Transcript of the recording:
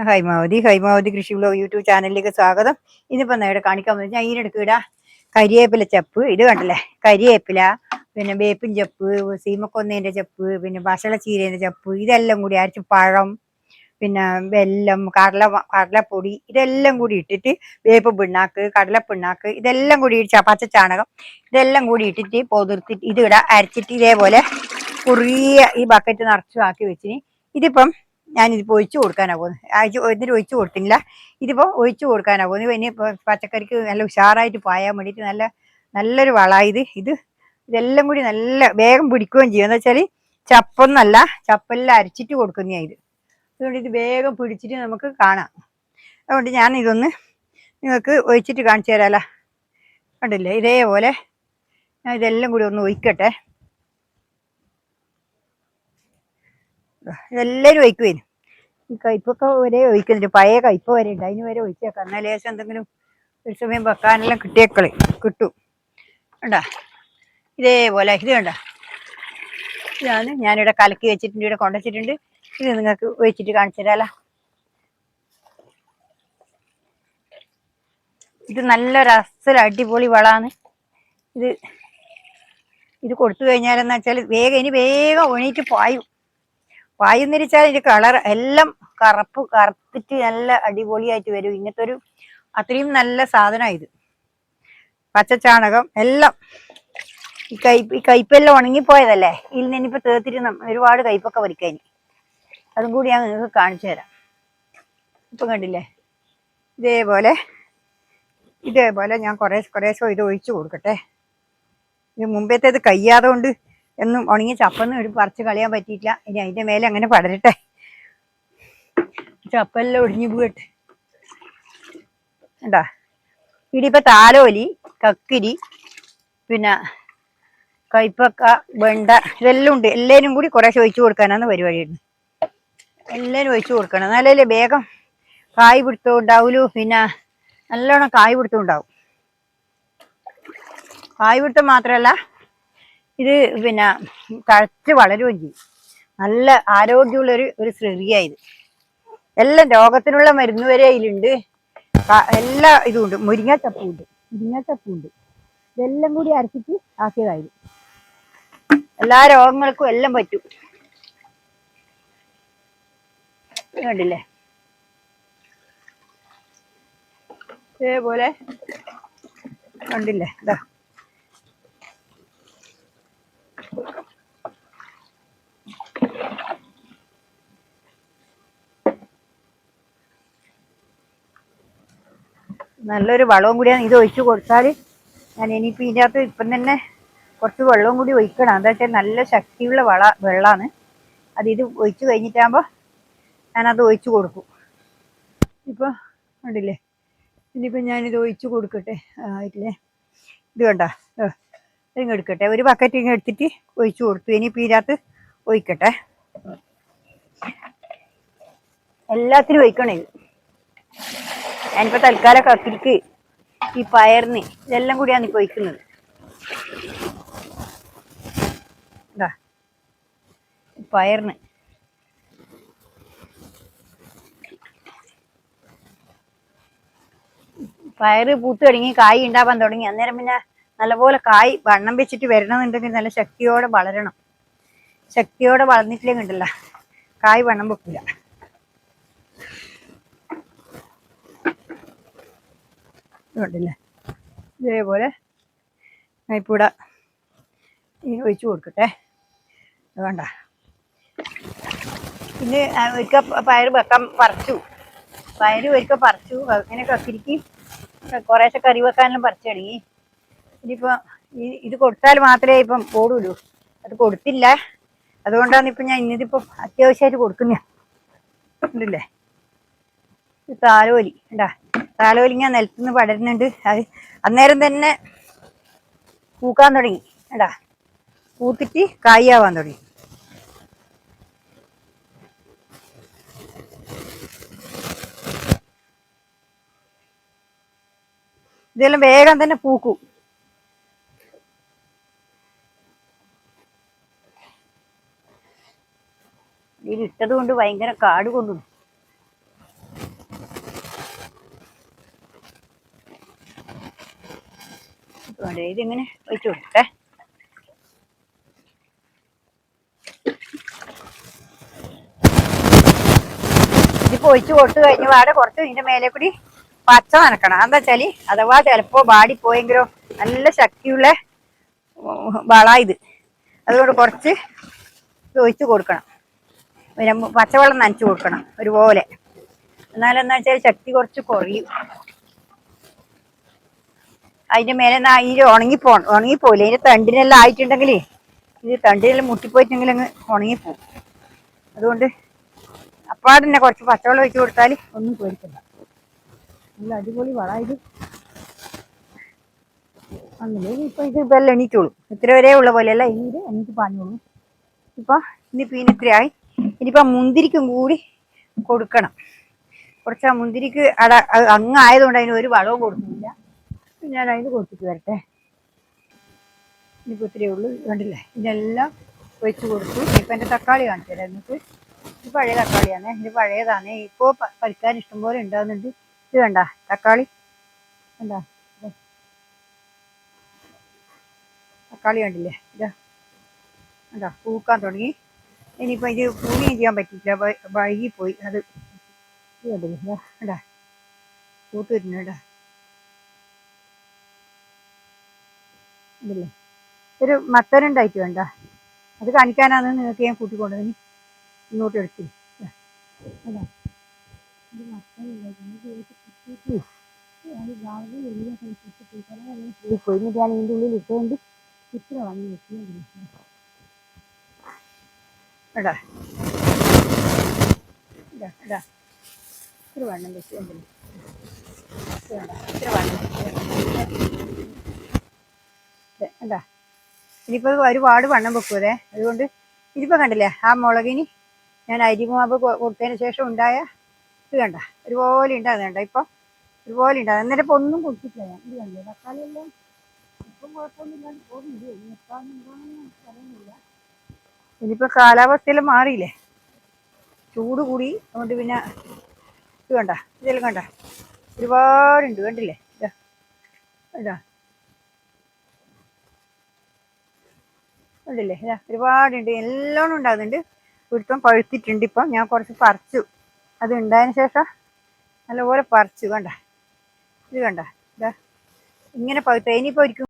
ഹൈമാവതി കൃഷി blog YouTube ചാനലിലേക്ക് സ്വാഗതം. ഇന്നിപ്പോ ഇവിടെ കാണിക്കാൻ പോകുന്നത് ഞാൻ ഇതിനെടുക്ക് ഇടാ കരിവേപ്പില ചപ്പ്. ഇത് കണ്ടില്ലേ, കരിവേപ്പില, പിന്നെ വേപ്പിൻ ചപ്പ്, സീമക്കൊന്നേന്റെ ചപ്പ്, പിന്നെ ഭക്ഷണ ചീരേന്റെ ചപ്പ്, ഇതെല്ലാം കൂടി അരച്ച് പഴം, പിന്നെ വെല്ലം, കടലപ്പൊടി, ഇതെല്ലാം കൂടി ഇട്ടിട്ട് വേപ്പ് പിണ്ണാക്ക്, കടലപ്പിണ്ണാക്ക്, ഇതെല്ലാം കൂടി ഇടിച്ച പച്ചച്ചാണകം, ഇതെല്ലാം കൂടി ഇട്ടിട്ട് പൊതിർത്തിട്ട് ഇത് അരച്ചിട്ട് ഇതേപോലെ കുറിയ ഈ ബക്കറ്റ് നിറച്ചു ആക്കി വെച്ചിന്. ഇതിപ്പം ഞാനിതിപ്പോൾ ഒഴിച്ചു കൊടുക്കാനാ പോകുന്നത്. ഇതിൽ ഒഴിച്ചു കൊടുത്തില്ല, ഇതിപ്പോൾ ഒഴിച്ചു കൊടുക്കാനാ പോകുന്നത്. ഇനി പച്ചക്കറിക്ക് നല്ല ഉഷാറായിട്ട് പായാൻ വേണ്ടിയിട്ട് നല്ലൊരു വളമാണ് ഇതെല്ലാം കൂടി നല്ല വേഗം പിടിക്കുകയും ചെയ്യും. എന്ന് വെച്ചാൽ ചപ്പൊന്നല്ല, ചപ്പെല്ലാം അരച്ചിട്ട് കൊടുക്കുന്നതാണ് ഇത്. അതുകൊണ്ട് ഇത് വേഗം പിടിച്ചിട്ട് നമുക്ക് കാണാം. അതുകൊണ്ട് ഞാൻ ഇതൊന്ന് നിങ്ങൾക്ക് ഒഴിച്ചിട്ട് കാണിച്ചു തരാമല്ലോ. കണ്ടില്ലേ, ഇതേപോലെ ഞാൻ ഇതെല്ലാം കൂടി ഒന്ന് ഒഴിക്കട്ടെ. ഇതെല്ലാവരും ഒഴിക്കുവേനും. ഈ കയ്പ്പൊക്കെ വരെ ഒഴിക്കുന്നുണ്ട്, പഴയ കയ്പ വരെ ഉണ്ട്, അതിന് വരെ ഒഴിച്ചേക്കാം. എന്നാൽ ലേശം എന്തെങ്കിലും ഒരു സമയം വെക്കാനെല്ലാം കിട്ടും. കണ്ടാ, ഇതേപോലെ ഇത് കണ്ട, ഇതാണ് ഞാനിവിടെ കലക്കി വെച്ചിട്ടുണ്ട്, ഇവിടെ കൊണ്ടുവച്ചിട്ടുണ്ട്. ഇത് നിങ്ങൾക്ക് ഒഴിച്ചിട്ട് കാണിച്ചു തരാമല്ലോ. ഇത് നല്ലൊരു അസൽ അടിപൊളി വളമാണ്. ഇത് കൊടുത്തു കഴിഞ്ഞാലെന്ന് വെച്ചാൽ ഇനി വേഗം ഒണീറ്റ് പായുന്നിരിച്ചാൽ ഇതിന്റെ കളർ എല്ലാം കറുത്തിട്ട് നല്ല അടിപൊളിയായിട്ട് വരും. ഇങ്ങനത്തെ ഒരു അത്രയും നല്ല സാധനമാണ് ഇത്. പച്ചച്ചാണകം എല്ലാം ഈ കയ്പെല്ലാം ഉണങ്ങിപ്പോയതല്ലേ, ഇതിൽ നിന്നിപ്പോ തേർത്തിട്ട് ഒരുപാട് കയ്പൊക്കെ പറിക്കാൻ. അതും കൂടി ഞാൻ നിങ്ങൾക്ക് കാണിച്ചു തരാം. ഇപ്പൊ കണ്ടില്ലേ, ഇതേപോലെ ഞാൻ കുറേശ്ശോ ഇത് ഒഴിച്ചു കൊടുക്കട്ടെ. ഇത് മുമ്പേത്തേത് കഴിയാതെ കൊണ്ട് എന്നും ഉണങ്ങി ചപ്പൊന്നും പറിച്ച് കളയാൻ പറ്റിയിട്ടില്ല. ഇനി അതിന്റെ മേലെ അങ്ങനെ പടരട്ടെ, ചപ്പെല്ലാം ഒടിഞ്ഞു പോകട്ടെ. എന്താ ഇടിയിപ്പോ താലോലി, കക്കിരി, പിന്നെ കയ്പക്ക, വെണ്ട, ഇതെല്ലാം ഉണ്ട്. എല്ലാവരും കൂടി കുറേശ്ശെ ഒഴിച്ചു കൊടുക്കാനാണ് പരിപാടിയായിരുന്നു. എല്ലാവരും ഒഴിച്ചു കൊടുക്കണം, എന്നാലല്ലേ വേഗം കായ് പിടുത്തം ഉണ്ടാവുള്ളൂ. പിന്നെ നല്ലോണം കായ് പിടുത്തം ഉണ്ടാവും. കായ് പിടുത്തം മാത്രമല്ല, ഇത് പിന്നെ തഴച്ച് വളരുകയും ചെയ്യും. നല്ല ആരോഗ്യമുള്ളൊരു ശ്രേണിയായത്. എല്ലാം രോഗത്തിനുള്ള മരുന്ന് വരെ ഇതിലുണ്ട്. എല്ലാ ഇതും ഉണ്ട്. മുരിങ്ങച്ചപ്പും ഉണ്ട്. ഇതെല്ലാം കൂടി അരച്ചിട്ട് ആക്കിയതായത്. എല്ലാ രോഗങ്ങൾക്കും എല്ലാം പറ്റും. കണ്ടില്ലേ, ഇതേപോലെ കണ്ടില്ലേ, ഇതാ നല്ലൊരു വളവും കൂടിയാണ്. ഇത് ഒഴിച്ചു കൊടുത്താൽ ഞാൻ ഇനിയിപ്പോൾ ഇതിൻ്റെ അകത്ത് ഇപ്പം തന്നെ കുറച്ച് വെള്ളവും കൂടി ഒഴിക്കണം. എന്താ വെച്ചാൽ നല്ല ശക്തിയുള്ള വെള്ളമാണ് അത്. ഇത് ഒഴിച്ചു കഴിഞ്ഞിട്ടാകുമ്പോൾ ഞാനത് ഒഴിച്ചു കൊടുക്കും. ഇപ്പോൾ കണ്ടില്ലേ, ഇനിയിപ്പോൾ ഞാനിത് ഒഴിച്ചു കൊടുക്കട്ടെ. ആയിട്ടില്ലേ, ഇത് കണ്ട, ഇങ്ങ് എടുക്കട്ടെ. ഒരു ബക്കറ്റ് ഇങ്ങ് എടുത്തിട്ട് ഒഴിച്ചു കൊടുത്തു. ഇനിയിപ്പോൾ ഇതിനകത്ത് ഒഴിക്കട്ടെ. എല്ലാത്തിനും ഒഴിക്കണം ഇത്. ഞാനിപ്പോൾ തൽക്കാലം കക്കിരിക്ക്, ഈ പയറിന്, ഇതെല്ലാം കൂടിയാണ് ഇപ്പോൾ ഒഴിക്കുന്നത്. എന്താ പയറിന് പയറ് പൂത്ത് തുടങ്ങി, കായ് ഉണ്ടാവാൻ തുടങ്ങി. അന്നേരം പിന്നെ നല്ലപോലെ കായ് വണ്ണം വെച്ചിട്ട് വരണമെന്നുണ്ടെങ്കിൽ നല്ല ശക്തിയോടെ വളരണം. ശക്തിയോടെ വളർന്നിട്ടില്ലെങ്കിൽ ഉണ്ടല്ല, കായ് വണ്ണം വെക്കില്ല. ഇതുണ്ടല്ലേ, ഇതേപോലെ ഇപ്പോൾ ഇവിടെ ഒഴിച്ചു കൊടുക്കട്ടെ. വേണ്ട, പിന്നെ ഒരിക്കൽ പയറ് പറിച്ചു. അങ്ങനെ കക്കിരിക്ക് കുറേശ്ശെ കറി വെക്കാനെല്ലാം പറിച്ചു തുടങ്ങി. ഇനിയിപ്പോൾ ഇത് കൊടുത്താൽ മാത്രമേ ഇപ്പം ഓടുള്ളൂ. അത് കൊടുത്തില്ല, അതുകൊണ്ടാണ് ഇപ്പം ഞാൻ ഇന്നിതിപ്പോൾ അത്യാവശ്യമായിട്ട് കൊടുക്കുന്നത്. ഉണ്ടല്ലേ, താലോലി താലോലി ഞാൻ നിലത്തുനിന്ന് പടരുന്നുണ്ട്. അത് അന്നേരം തന്നെ പൂക്കാൻ തുടങ്ങി. പൂത്തിട്ട് കായാവാൻ തുടങ്ങി. ഇതെല്ലാം വേഗം തന്നെ പൂക്കും. ഇതിലിട്ടത് കൊണ്ട് ഭയങ്കര കാട് കൊണ്ടു. വേണ്ടേ ഇതിങ്ങനെ ഒഴിച്ചു കൊടുക്കട്ടെ. ഇതിപ്പോ ഒഴിച്ചു കൊടുത്തു കഴിഞ്ഞ പാടെ കുറച്ച് ഇതിന്റെ മേലെ കൂടി പച്ച നനക്കണം. എന്താ വെച്ചാല് അഥവാ ചിലപ്പോ പോയെങ്കിലോ നല്ല ശക്തിയുള്ള വള ഇത്. അതുകൊണ്ട് കുറച്ച് ഒഴിച്ചു കൊടുക്കണം. പിന്നെ പച്ചവെള്ളം നനച്ചു കൊടുക്കണം ഒരുപോലെ. എന്നാലെന്താ വെച്ചാൽ ശക്തി കുറച്ച് കുറയും. അതിന്റെ മേലെ ഈ ഉണങ്ങിപ്പോയില്ല. ഇതിന്റെ തണ്ടിനെല്ലാം ആയിട്ടുണ്ടെങ്കിൽ ഇത് തണ്ടിനെല്ലാം മുട്ടിപ്പോയിട്ടുണ്ടെങ്കിൽ അങ്ങ് ഉണങ്ങിപ്പോവും. അതുകൊണ്ട് അപ്പാട് തന്നെ കുറച്ച് പച്ചവെള്ളം ഒഴിച്ചു കൊടുത്താൽ ഒന്നും പേടിക്കണ്ട. നല്ല അടിപൊളി വള ഇത്. അങ്ങനെ ഇപ്പൊ ഇത് ഇതെല്ലാം എണീറ്റോളൂ. ഇത്ര വരെ ഉള്ള പോലെയല്ല ഇനി എണീറ്റ് പാഞ്ഞോളൂ. ഇപ്പൊ ഇനിയിപ്പോ ഇത്രയായി. ഇനിയിപ്പോ മുന്തിരിക്കും കൂടി കൊടുക്കണം. കുറച്ച് ആ മുന്തിരിക്ക് അങ്ങായതുകൊണ്ട് അതിന് ഒരു വളവും കൊടുക്കുന്നില്ല. ഞാൻ അതിന് കൊടുത്തിട്ട് വരട്ടെ. ഇനിയിപ്പോൾ ഇത്രയേ ഉള്ളൂ. കണ്ടില്ലേ, ഇതെല്ലാം ഒഴിച്ച് കൊടുത്തു. ഇപ്പം എൻ്റെ തക്കാളി കാണിച്ചു തരാം. എന്നിട്ട് ഇത് പഴയ തക്കാളിയാണ്. ഇത് പഴയതാണ്. ഇപ്പോൾ പറിക്കാൻ ഇഷ്ടംപോലെ ഉണ്ടാകുന്നുണ്ട്. ഇത് വേണ്ട തക്കാളി എന്താ തക്കാളി കണ്ടില്ലേ, ഇതാ എന്താ പൂക്കാൻ തുടങ്ങി. ഇനിയിപ്പോൾ ഇത് പൂണിയും ചെയ്യാൻ പറ്റില്ല, വൈകിപ്പോയി. അത് ഇത് കണ്ടില്ലേ, ഇതാ പൂത്ത് വരുന്നുണ്ടാ. ഇതല്ലേ ഒരു മത്തനുണ്ടായിട്ട് വേണ്ട, അത് കാണിക്കാനാണ് നിങ്ങൾക്ക് ഞാൻ കൂട്ടിക്കൊണ്ടുവന്ന് ഇങ്ങോട്ട് എടുത്തി. അതാ ഇത് മത്തനുണ്ടായിട്ട് പോയി ഞാൻ ഇതിൻ്റെ ഉള്ളിൽ ഇട്ടുകൊണ്ട് ഇത്ര വാങ്ങി വെക്കുന്നുണ്ട്. എടാ ഇതാ ഇതാ ഇത്ര വണ്ണം വെച്ചുകൊണ്ടില്ല, ഇത്ര വണ്ണം എന്താ. ഇനിയിപ്പോൾ ഒരുപാട് വണ്ണം വെക്കുവതേ. അതുകൊണ്ട് ഇതിപ്പോൾ കണ്ടില്ലേ, ആ മുളകിന് ഞാൻ അരിമാവ് കൊടുത്തതിന് ശേഷം ഉണ്ടായ ഇത് കണ്ട ഒരുപോലെ ഉണ്ടാകുന്ന കണ്ട. ഇപ്പം ഒരുപോലെ ഉണ്ടാകും. എന്നിട്ട് ഇപ്പോൾ ഒന്നും കൊടുത്തിട്ടില്ല ഞാൻ. ഇത് കണ്ടേ തക്കാളിയെല്ലാം ഇപ്പം കുഴപ്പമൊന്നുമില്ലാണ്ട് പോകുന്നുണ്ട്. നിർത്താനുണ്ടോയെന്ന് പറയുന്നില്ല. ഇനിയിപ്പോൾ കാലാവസ്ഥയെല്ലാം മാറിയില്ലേ, ചൂട് കൂടി. അതുകൊണ്ട് പിന്നെ ഇത് കണ്ട ഇതെല്ലാം കണ്ട ഒരുപാടുണ്ട്. കണ്ടില്ലേ ഇതാ ഇതാ കണ്ടില്ലേ, ഇതാ ഒരുപാടുണ്ട്. എല്ലോണം ഉണ്ടാകുന്നുണ്ട്. ഒരുത്തം പഴുത്തിട്ടുണ്ട്. ഇപ്പം ഞാൻ കുറച്ച് പറിച്ചു. അത് ഉണ്ടായതിന് ശേഷം നല്ലപോലെ പറിച്ചു. കണ്ട ഇത് കണ്ട ഇതാ ഇങ്ങനെ പഴുത്ത. ഇനിയിപ്പോൾ ഒരിക്കലും